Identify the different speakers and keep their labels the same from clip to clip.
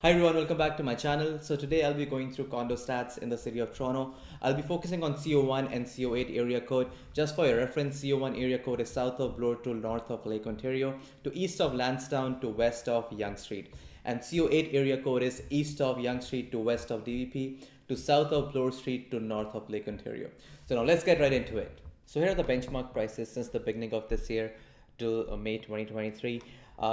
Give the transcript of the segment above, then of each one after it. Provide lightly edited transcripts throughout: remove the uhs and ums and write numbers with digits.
Speaker 1: Hi everyone, welcome back to my channel. So today I'll be going through condo stats in the city of Toronto. I'll be focusing on CO1 and CO8 area code. Just for your reference, CO1 area code is south of Bloor to north of Lake Ontario, to east of Lansdowne to west of Yonge Street. And CO8 area code is east of Yonge Street to west of DVP, to south of Bloor Street to north of Lake Ontario. So now let's get right into it. So here are the benchmark prices since the beginning of this year till May 2023.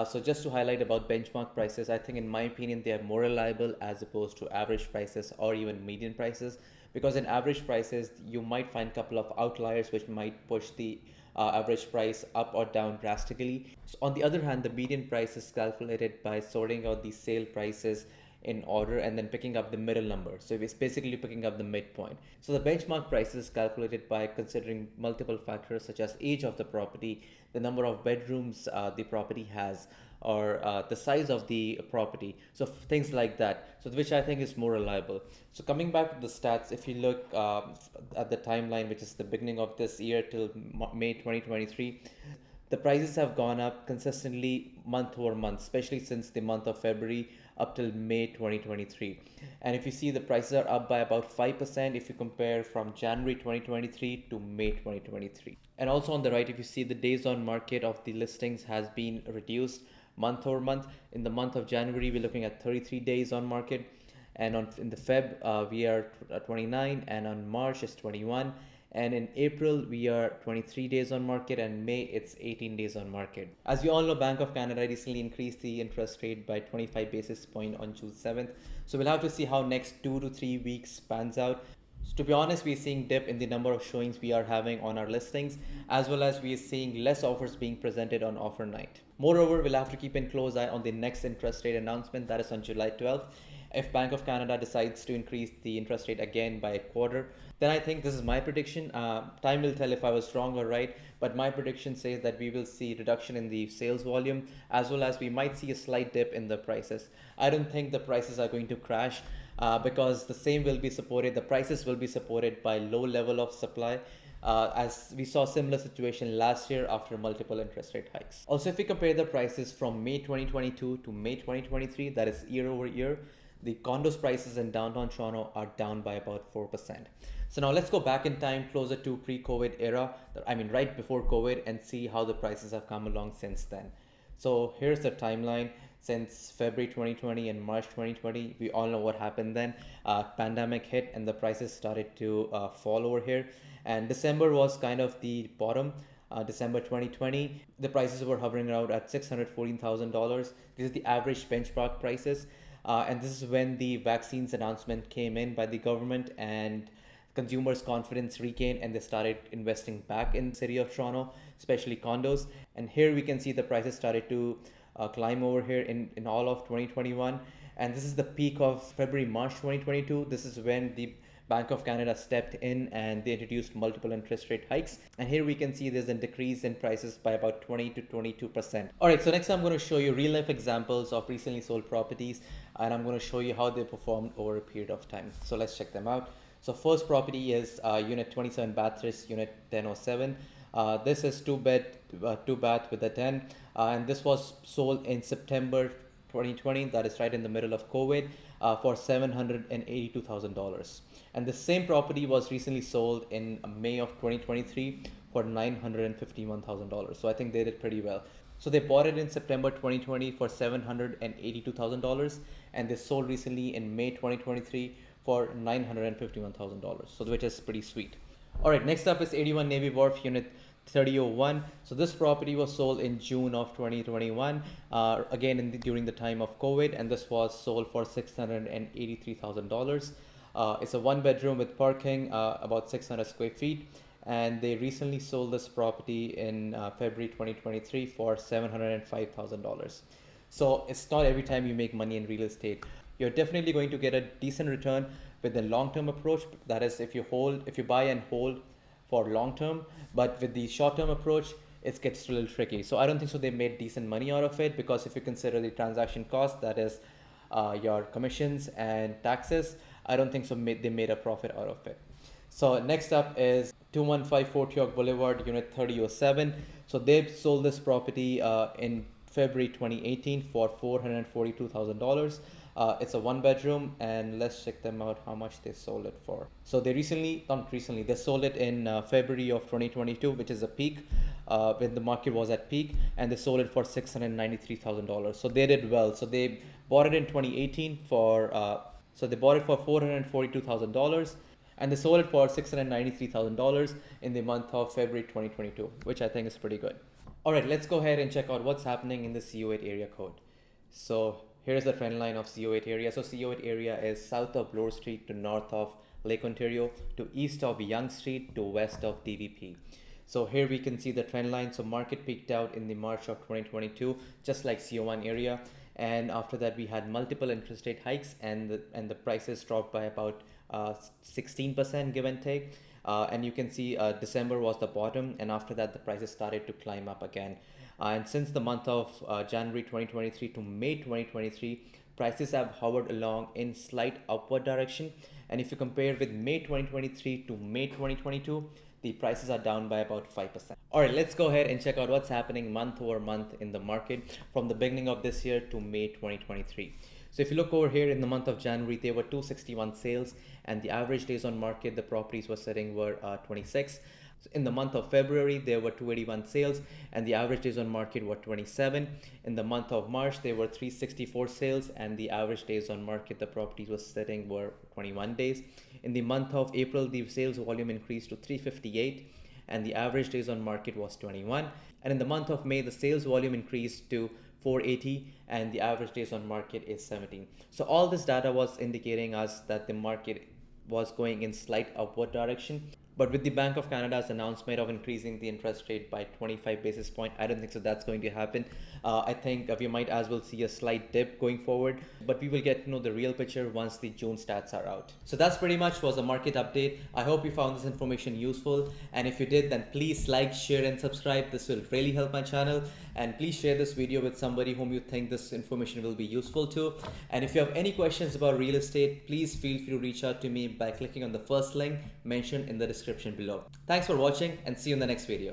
Speaker 1: So just to highlight about benchmark prices, I think in my opinion they are more reliable as opposed to average prices or even median prices, because in average prices you might find a couple of outliers which might push the average price up or down drastically. So on the other hand, the median price is calculated by sorting out the sale prices in order and then picking up the middle number. So it's basically picking up the midpoint. So the benchmark price is calculated by considering multiple factors such as age of the property, the number of bedrooms the property has, or the size of the property. So things like that. So which I think is more reliable. So coming back to the stats, if you look at the timeline, which is the beginning of this year till May 2023, the prices have gone up consistently month over month, especially since the month of February up till May 2023. And if you see, the prices are up by about 5% if you compare from January 2023 to May 2023. And also on the right, if you see, the days on market of the listings has been reduced month over month. In the month of January, we're looking at 33 days on market, and in the Feb we are 29, and on March is 21, and in April we are 23 days on market, and May it's 18 days on market. As you all know, Bank of Canada recently increased the interest rate by 25 basis point on June 7th, so we'll have to see how next 2 to 3 weeks pans out. So to be honest, we're seeing dip in the number of showings we are having on our listings, as well as we are seeing less offers being presented on offer night. Moreover, we'll have to keep a close eye on the next interest rate announcement, that is on July 12th. If Bank of Canada decides to increase the interest rate again by a quarter, then I think, this is my prediction. Time will tell if I was wrong or right, but my prediction says that we will see reduction in the sales volume, as well as we might see a slight dip in the prices. I don't think the prices are going to crash, because the same will be supported, the prices will be supported by low level of supply, as we saw similar situation last year after multiple interest rate hikes. Also, if we compare the prices from May 2022 to May 2023, that is year over year, the condos prices in downtown Toronto are down by about 4%. So now let's go back in time closer to pre-COVID era, I mean right before COVID, and see how the prices have come along since then. So here's the timeline since February 2020 and March 2020. We all know what happened then. Pandemic hit and the prices started to fall over here. And December was kind of the bottom. December 2020, the prices were hovering around at $614,000. This is the average benchmark prices. And this is when the vaccines announcement came in by the government, and consumers' confidence regained and they started investing back in the city of Toronto, especially condos. And here we can see the prices started to climb over here in all of 2021. And this is the peak of February, March 2022. This is when the Bank of Canada stepped in and they introduced multiple interest rate hikes. And here we can see there's a decrease in prices by about 20 to 22%. All right, so next I'm going to show you real life examples of recently sold properties, and I'm going to show you how they performed over a period of time. So let's check them out. So first property is Unit 27 Bathurst, Unit 1007. This is 2 bed, 2 bath with a 10, and this was sold in September 2020, that is right in the middle of COVID, for $782,000. And the same property was recently sold in May of 2023 for $951,000. So I think they did pretty well. So they bought it in September 2020 for $782,000, and they sold recently in May 2023 for $951,000. So which is pretty sweet. All right, next up is 81 Navy Wharf, Unit 3001. So this property was sold in June of 2021, again during the time of COVID, and this was sold for $683,000. It's a 1 bedroom with parking, about 600 square feet, and they recently sold this property in February 2023 for $705,000. So it's not every time you make money in real estate. You're definitely going to get a decent return with a long-term approach. That is, if you buy and hold for long-term, but with the short-term approach, it gets a little tricky. So I don't think so they made decent money out of it, because if you consider the transaction cost, that is your commissions and taxes, I don't think so they made a profit out of it. So next up is 215 Fort York Boulevard, Unit 3007. So they sold this property in February 2018 for $442,000. It's a one bedroom, and let's check them out how much they sold it for. So they not recently, they sold it in February of 2022, which is a peak, when the market was at peak, and they sold it for $693,000. So they did well. So they bought it in 2018 for so they bought it for $442,000, and they sold it for $693,000 in the month of February 2022, which I think is pretty good. All right, let's go ahead and check out what's happening in the CO8 area code. So here's the trend line of CO8 area. So CO8 area is south of Bloor Street to north of Lake Ontario to east of Yonge Street to west of DVP. So here we can see the trend line. So market peaked out in the March of 2022, just like CO1 area. And after that, we had multiple interest rate hikes, and the prices dropped by about 16%, give and take. And you can see December was the bottom, and after that the prices started to climb up again. And since the month of January 2023 to May 2023, prices have hovered along in slight upward direction. And if you compare with May 2023 to May 2022, the prices are down by about 5%. All right, let's go ahead and check out what's happening month over month in the market from the beginning of this year to May 2023. So if you look over here in the month of January, there were 261 sales, and the average days on market the properties were sitting were 26. So in the month of February, there were 281 sales, and the average days on market were 27. In the month of March, there were 364 sales, and the average days on market the properties were sitting were 21 days. In the month of April, the sales volume increased to 358, and the average days on market was 21. And in the month of May, the sales volume increased to 480, and the average days on market is 17. So all this data was indicating us that the market was going in slight upward direction. But with the Bank of Canada's announcement of increasing the interest rate by 25 basis point, I don't think so that's going to happen. I think we might as well see a slight dip going forward, but we will get to know the real picture once the June stats are out. So that's pretty much was the market update. I hope you found this information useful, and if you did, then please like, share and subscribe. This will really help my channel, and please share this video with somebody whom you think this information will be useful to. And if you have any questions about real estate, please feel free to reach out to me by clicking on the first link mentioned in the description below. Thanks for watching, and see you in the next video.